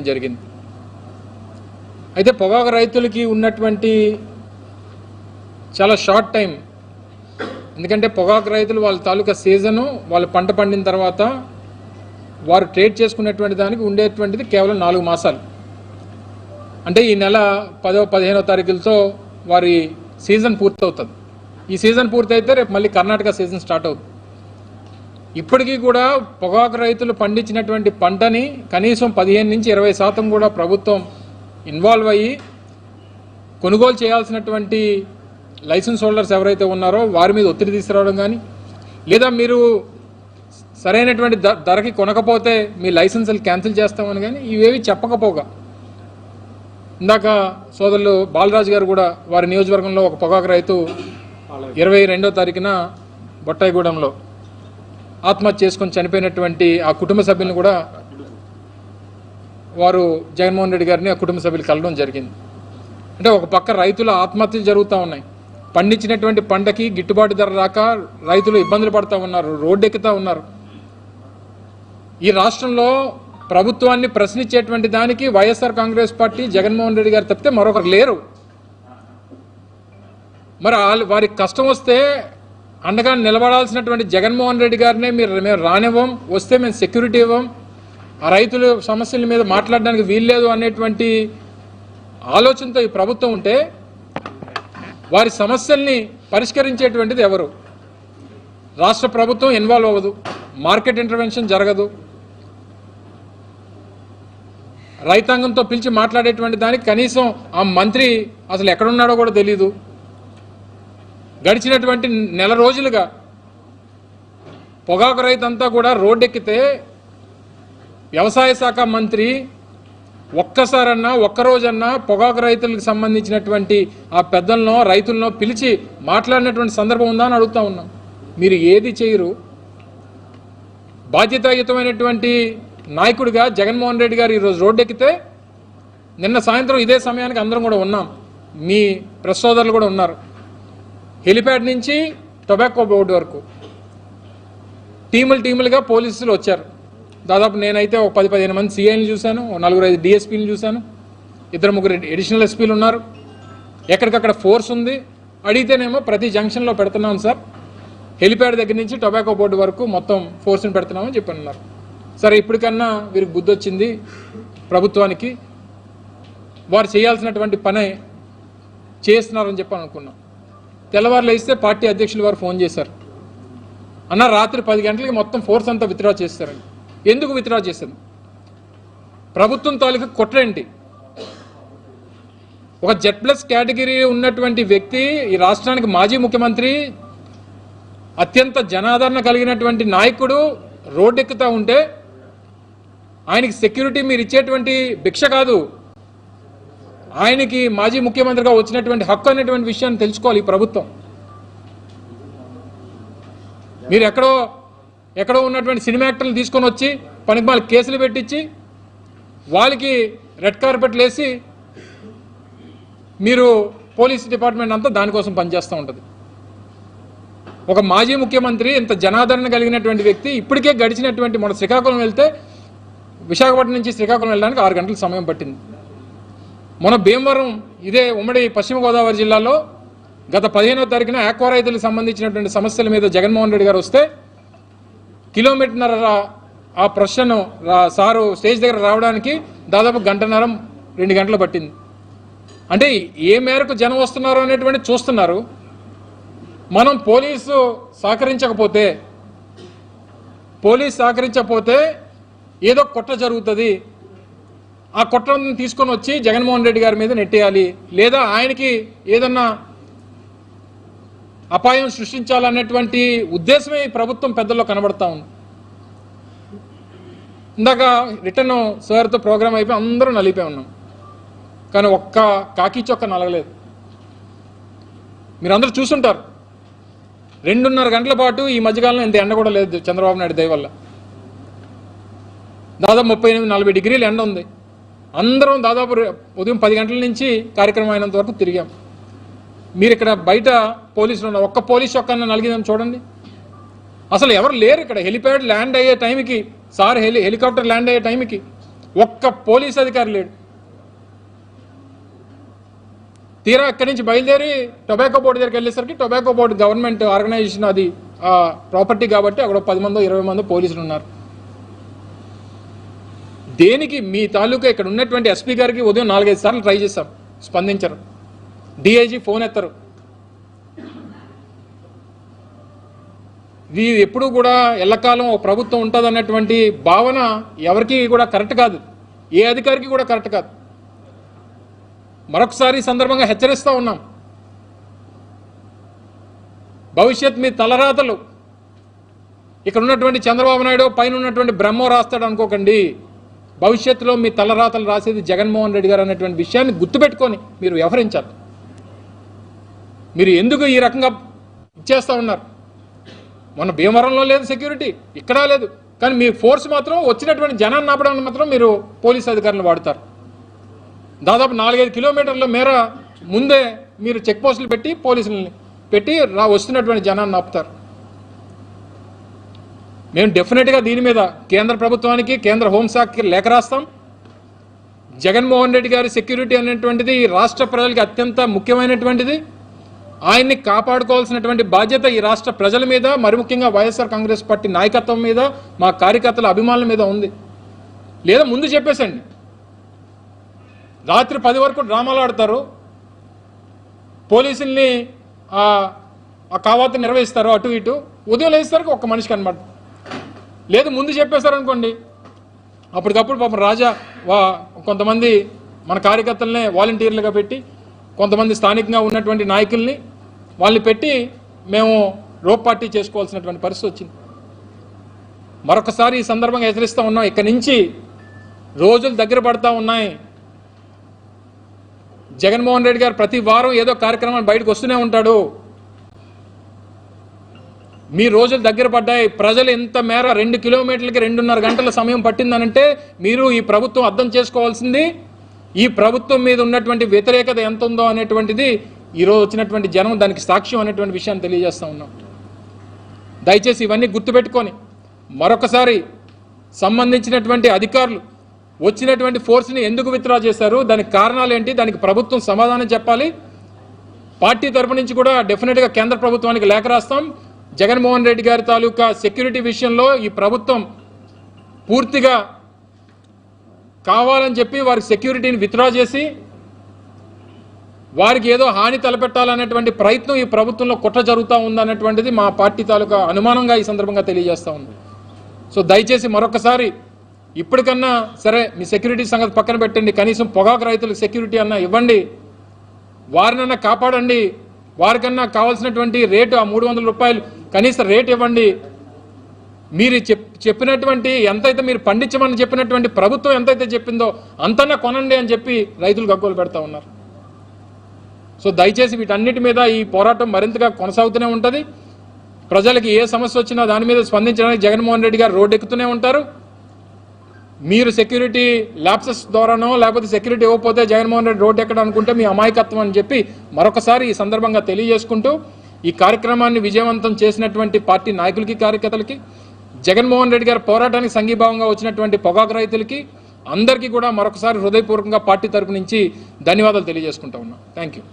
జరిగింది. అయితే పొగాకు రైతులకి ఉన్నటువంటి చాలా షార్ట్ టైం, ఎందుకంటే పొగాకు రైతులు వాళ్ళ తాలూకా సీజను వాళ్ళు పంట పండిన తర్వాత వారు ట్రేడ్ చేసుకునేటువంటి దానికి ఉండేటువంటిది కేవలం 4 మాసాలు. అంటే ఈ నెల 10వ 15వ తారీఖులతో వారి సీజన్ పూర్తవుతుంది. ఈ సీజన్ పూర్తయితే రేపు మళ్ళీ కర్ణాటక సీజన్ స్టార్ట్ అవుతుంది. ఇప్పటికీ కూడా పొగాకు రైతులు పండించినటువంటి పంటని కనీసం 15 నుంచి 20% కూడా ప్రభుత్వం ఇన్వాల్వ్ అయ్యి కొనుగోలు చేయాల్సినటువంటి లైసెన్స్ హోల్డర్స్ ఎవరైతే ఉన్నారో వారి మీద ఒత్తిడి తీసుకురావడం కానీ, లేదా మీరు సరైనటువంటి ధరకి కొనకపోతే మీ లైసెన్సులు క్యాన్సిల్ చేస్తామని కానీ ఇవేవి చెప్పకపోగా, ఇందాక సోదరులు బాలరాజు గారు కూడా వారి నియోజకవర్గంలో ఒక పొగాకు రైతు 22వ తారీఖున బొట్టాయిగూడెంలో ఆత్మహత్య చేసుకొని చనిపోయినటువంటి ఆ కుటుంబ సభ్యులను కూడా వారు జగన్మోహన్ రెడ్డి గారిని ఆ కుటుంబ సభ్యులు కలవడం జరిగింది. అంటే ఒక పక్క రైతుల ఆత్మహత్యలు జరుగుతూ ఉన్నాయి, పండించినటువంటి పంటకి గిట్టుబాటు ధర రాక రైతులు ఇబ్బందులు పడుతూ ఉన్నారు, రోడ్డెక్కుతూ ఉన్నారు. ఈ రాష్ట్రంలో ప్రభుత్వాన్ని ప్రశ్నించేటువంటి దానికి వైఎస్ఆర్ కాంగ్రెస్ పార్టీ జగన్మోహన్ రెడ్డి గారు తప్పితే మరొకరు లేరు. మరి వారికి కష్టం వస్తే అండగా నిలబడాల్సినటువంటి జగన్మోహన్ రెడ్డి గారినే మేము రానివ్వం, వస్తే మేము సెక్యూరిటీ ఇవ్వం, ఆ రైతుల సమస్యల మీద మాట్లాడడానికి వీల్లేదు అనేటువంటి ఆలోచనతో ఈ ప్రభుత్వం ఉంటే వారి సమస్యల్ని పరిష్కరించేటువంటిది ఎవరు? రాష్ట్ర ప్రభుత్వం ఇన్వాల్వ్ అవ్వదు, మార్కెట్ ఇంటర్వెన్షన్ జరగదు, రైతాంగంతో పిలిచి మాట్లాడేటువంటి దానికి కనీసం ఆ మంత్రి అసలు ఎక్కడున్నాడో కూడా తెలీదు. గడిచినటువంటి నెల రోజులుగా పొగాకు రైతంతా కూడా రోడ్డెక్కితే వ్యవసాయ శాఖ మంత్రి ఒక్కసారన్నా ఒక్కరోజన్నా పొగాకు రైతులకు సంబంధించినటువంటి ఆ పెద్దలను రైతులను పిలిచి మాట్లాడినటువంటి సందర్భం ఉందా అని అడుగుతా ఉన్నాం. మీరు ఏది చేయరు. బాధ్యతాయుతమైనటువంటి నాయకుడిగా జగన్మోహన్ రెడ్డి గారు ఈరోజు రోడ్డెక్కితే, నిన్న సాయంత్రం ఇదే సమయానికి అందరం కూడా ఉన్నాం, మీ ప్రెస్ సోదరులు కూడా ఉన్నారు. హెలిప్యాడ్ నుంచి టొబాకో బోర్డు వరకు టీములుగా పోలీసులు వచ్చారు. దాదాపు నేనైతే ఒక 10-15 మంది సిఐని చూశాను, 4-5 డిఎస్పీని చూశాను, 2-3 అడిషనల్ ఎస్పీలు ఉన్నారు. ఎక్కడికక్కడ ఫోర్స్ ఉంది. అడిగితేనేమో ప్రతి జంక్షన్లో పెడుతున్నాం సార్, హెలిప్యాడ్ దగ్గర నుంచి టొబాకో బోర్డు వరకు మొత్తం ఫోర్స్ని పెడుతున్నామని చెప్పి అన్నారు. సరే, ఇప్పటికన్నా వీరికి బుద్ధి వచ్చింది ప్రభుత్వానికి, వారు చేయాల్సినటువంటి పని చేస్తున్నారని చెప్పి అనుకున్నాం. తెల్లవారులు వేస్తే పార్టీ అధ్యక్షులు వారు ఫోన్ చేశారు, అన్న రాత్రి 10 గంటలకి మొత్తం ఫోర్స్ అంతా విత్డ్రా చేస్తారని. ఎందుకు విత్డ్రా చేశారు? ప్రభుత్వం తాలూకా కుట్రేంటి? ఒక Z+ కేటగిరీ ఉన్నటువంటి వ్యక్తి, ఈ రాష్ట్రానికి మాజీ ముఖ్యమంత్రి, అత్యంత జనాదరణ కలిగినటువంటి నాయకుడు రోడ్డెక్కుతూ ఉంటే ఆయనకి సెక్యూరిటీ మీరు ఇచ్చేటువంటి భిక్ష కాదు, ఆయనకి మాజీ ముఖ్యమంత్రిగా వచ్చినటువంటి హక్కు అనేటువంటి విషయాన్ని తెలుసుకోవాలి ఈ ప్రభుత్వం. మీరు ఎక్కడో ఉన్నటువంటి సినిమా యాక్టర్లు తీసుకొని వచ్చి పనికి కేసులు పెట్టించి వాళ్ళకి రెడ్ కార్పెట్లు వేసి మీరు పోలీస్ డిపార్ట్మెంట్ అంతా దానికోసం పనిచేస్తూ ఉంటుంది. ఒక మాజీ ముఖ్యమంత్రి, ఇంత జనాదరణ కలిగినటువంటి వ్యక్తి, ఇప్పటికే గడిచినటువంటి మన శ్రీకాకుళం వెళ్తే విశాఖపట్నం నుంచి శ్రీకాకుళం వెళ్ళడానికి 6 గంటల సమయం పట్టింది. మన భీమవరం, ఇదే ఉమ్మడి పశ్చిమ గోదావరి జిల్లాలో గత 15వ తారీఖున ఆక్వా రైతులకు సంబంధించినటువంటి సమస్యల మీద జగన్మోహన్ రెడ్డి గారు వస్తే కిలోమీటర్న్నర ఆ ప్రశ్నను సారు స్టేజ్ దగ్గర రావడానికి దాదాపు 1.5-2 గంటలు పట్టింది. అంటే ఏ మేరకు జనం వస్తున్నారు అనేటువంటి చూస్తున్నారు. మనం పోలీసు సహకరించకపోతే ఏదో కుట్ర జరుగుతుంది, ఆ కుట్రను తీసుకొని వచ్చి జగన్మోహన్ రెడ్డి గారి మీద నెట్టేయాలి, లేదా ఆయనకి ఏదన్నా అపాయం సృష్టించాలనేటువంటి ఉద్దేశమే ఈ ప్రభుత్వం పెద్దల్లో కనబడతా ఉంది. ఇందాక రిటర్న్ సార్తో ప్రోగ్రామ్ అయిపోయి అందరూ నలిపే ఉన్నాం, కానీ ఒక్క కాకి చొక్క నలగలేదు. మీరందరూ చూసుంటారు, 2.5 గంటల పాటు ఈ మధ్యకాలంలో ఇంత ఎండ కూడా లేదు చంద్రబాబు నాయుడు దయ వల్ల. దాదాపు 38-40 డిగ్రీలు ఎండ ఉంది. అందరం దాదాపు ఉదయం 10 గంటల నుంచి కార్యక్రమం అయినంత వరకు తిరిగాం. మీరు ఇక్కడ బయట పోలీసులు ఉన్నారు, ఒక్క పోలీస్ చొక్కన్న నలిగిందని చూడండి. అసలు ఎవరు లేరు ఇక్కడ. హెలిప్యాడ్ ల్యాండ్ అయ్యే టైంకి, హెలికాప్టర్ ల్యాండ్ అయ్యే టైంకి ఒక్క పోలీస్ అధికారి లేడు. తీరా అక్కడి నుంచి బయలుదేరి టొబాకో బోర్డు దగ్గరికి వెళ్ళేసరికి టొబాకో బోర్డు గవర్నమెంట్ ఆర్గనైజేషన్, అది ప్రాపర్టీ కాబట్టి అక్కడ 10 మందో 20 మందో పోలీసులు ఉన్నారు. దేనికి? మీ తాలూకా ఇక్కడ ఉన్నటువంటి ఎస్పీ గారికి ఉదయం 4-5 సార్లు ట్రై చేశాం, స్పందించరు. DIG phone ఎత్తరు. ఇది ఎప్పుడు కూడా ఎల్లకాలం ప్రభుత్వం ఉంటుంది అన్నటువంటి భావన ఎవరికి కూడా కరెక్ట్ కాదు, ఏ అధికారికి కూడా కరెక్ట్ కాదు. మరొకసారి సందర్భంగా హెచ్చరిస్తూ ఉన్నాం, భవిష్యత్ మీ తలరాతలు ఇక్కడ ఉన్నటువంటి చంద్రబాబు నాయుడు పైన ఉన్నటువంటి బ్రహ్మో రాస్తాడు అనుకోకండి. భవిష్యత్తులో మీ తలరాతలు రాసేది జగన్మోహన్ రెడ్డి గారు అన్నటువంటి విషయాన్ని గుర్తుపెట్టుకొని మీరు వ్యవహరించాలి. మీరు ఎందుకు ఈ రకంగా ఇచ్చేస్తూ ఉన్నారు? మన భీమవరంలో లేదు సెక్యూరిటీ, ఇక్కడా లేదు, కానీ మీ ఫోర్స్ మాత్రం వచ్చినటువంటి జనాన్ని ఆపడానికి మాత్రం మీరు పోలీస్ అధికారులు వాడతారు. దాదాపు 4-5 కిలోమీటర్ల మేర ముందే మీరు చెక్ పోస్టులు పెట్టి పోలీసులని పెట్టి వస్తున్నటువంటి జనాన్ని ఆపుతారు. మేము డెఫినెట్గా దీని మీద కేంద్ర ప్రభుత్వానికి, కేంద్ర హోంశాఖకి లేఖ రాస్తాం. జగన్మోహన్ రెడ్డి గారి సెక్యూరిటీ అనేటువంటిది రాష్ట్ర ప్రజలకి అత్యంత ముఖ్యమైనటువంటిది. ఆయన్ని కాపాడుకోవాల్సినటువంటి బాధ్యత ఈ రాష్ట్ర ప్రజల మీద, మరి ముఖ్యంగా వైఎస్ఆర్ కాంగ్రెస్ పార్టీ నాయకత్వం మీద, మా కార్యకర్తల అభిమానుల మీద ఉంది. లేదా ముందు చెప్పేసండి, రాత్రి 10 వరకు డ్రామాలు ఆడతారు, పోలీసుల్ని ఆ కావాత నిర్వహిస్తారు అటు ఇటు, ఉదయం లేస్తారు ఒక్క మనిషికి అనమాట. లేదు ముందు చెప్పేస్తారు అనుకోండి, అప్పటికప్పుడు పాపం రాజా కొంతమంది మన కార్యకర్తలనే వాలంటీర్లుగా పెట్టి, కొంతమంది స్థానికంగా ఉన్నటువంటి నాయకుల్ని వాళ్ళని పెట్టి మేము రోప్ పార్టీ చేసుకోవాల్సినటువంటి పరిస్థితి వచ్చింది. మరొకసారి ఈ సందర్భంగా హెచ్చరిస్తూ ఉన్నాం, ఇక్కడి నుంచి రోజులు దగ్గర పడతా ఉన్నాయి. జగన్మోహన్ రెడ్డి గారు ప్రతి వారం ఏదో కార్యక్రమాన్ని బయటకు వస్తూనే ఉంటాడు. మీ రోజులు దగ్గర పడ్డాయి. ప్రజలు ఎంత మేర 2 కిలోమీటర్లకి 2.5 గంటల సమయం పట్టిందనంటే మీరు ఈ ప్రభుత్వం అర్థం చేసుకోవాల్సింది, ఈ ప్రభుత్వం మీద ఉన్నటువంటి వ్యతిరేకత ఎంత ఉందో అనేటువంటిది ఈరోజు వచ్చినటువంటి జనం దానికి సాక్ష్యం అనేటువంటి విషయాన్ని తెలియజేస్తూ ఉన్నాం. దయచేసి ఇవన్నీ గుర్తుపెట్టుకొని మరొకసారి సంబంధించినటువంటి అధికారులు వచ్చినటువంటి ఫోర్స్ని ఎందుకు విత్డ్రా చేశారు, దానికి కారణాలు ఏంటి, దానికి ప్రభుత్వం సమాధానం చెప్పాలి. పార్టీ తరపు నుంచి కూడా డెఫినెట్గా కేంద్ర ప్రభుత్వానికి లేఖ రాస్తాం. జగన్మోహన్ రెడ్డి గారి తాలూకా సెక్యూరిటీ విషయంలో ఈ ప్రభుత్వం పూర్తిగా కావాలని చెప్పి వారికి సెక్యూరిటీని విత్డ్రా చేసి వారికి ఏదో హాని తలపెట్టాలనేటువంటి ప్రయత్నం ఈ ప్రభుత్వంలో కుట్ర జరుగుతూ ఉందన్నటువంటిది మా పార్టీ తాలూకా అనుమానంగా ఈ సందర్భంగా తెలియజేస్తూ ఉంది. సో దయచేసి మరొకసారి ఇప్పటికన్నా సరే మీ సెక్యూరిటీ సంగతి పక్కన పెట్టండి, కనీసం పొగాకు రైతులకు సెక్యూరిటీ అన్నా ఇవ్వండి, వారినన్నా కాపాడండి, వారికన్నా కావాల్సినటువంటి రేటు ఆ 300 రూపాయలు కనీస రేటు ఇవ్వండి. మీరు చెప్పినటువంటి ఎంతైతే మీరు పండించమని చెప్పినటువంటి ప్రభుత్వం ఎంతైతే చెప్పిందో అంతన్నా కొనండి అని చెప్పి రైతులు గగ్గోలు పెడతా ఉన్నారు. సో దయచేసి వీటన్నిటి మీద ఈ పోరాటం మరింతగా కొనసాగుతూనే ఉంటుంది. ప్రజలకి ఏ సమస్య వచ్చినా దాని మీద స్పందించడానికి జగన్మోహన్ రెడ్డి గారు రోడ్డు ఎక్కుతూనే ఉంటారు. మీరు సెక్యూరిటీ ల్యాప్సెస్ ద్వారానో లేకపోతే సెక్యూరిటీ ఇవ్వకపోతే జగన్మోహన్ రెడ్డి రోడ్డు ఎక్కడ అనుకుంటే మీ అమాయకత్వం అని చెప్పి మరొకసారి ఈ సందర్భంగా తెలియజేసుకుంటూ ఈ కార్యక్రమాన్ని విజయవంతం చేసినటువంటి పార్టీ నాయకులకి, కార్యకర్తలకి, జగన్మోహన్ రెడ్డి గారి పోరాటానికి సంఘీభావంగా వచ్చినటువంటి పొగాకు రైతులకి అందరికీ కూడా మరొకసారి హృదయపూర్వకంగా పార్టీ తరపు నుంచి ధన్యవాదాలు తెలియజేసుకుంటా ఉన్నాం. Thank you.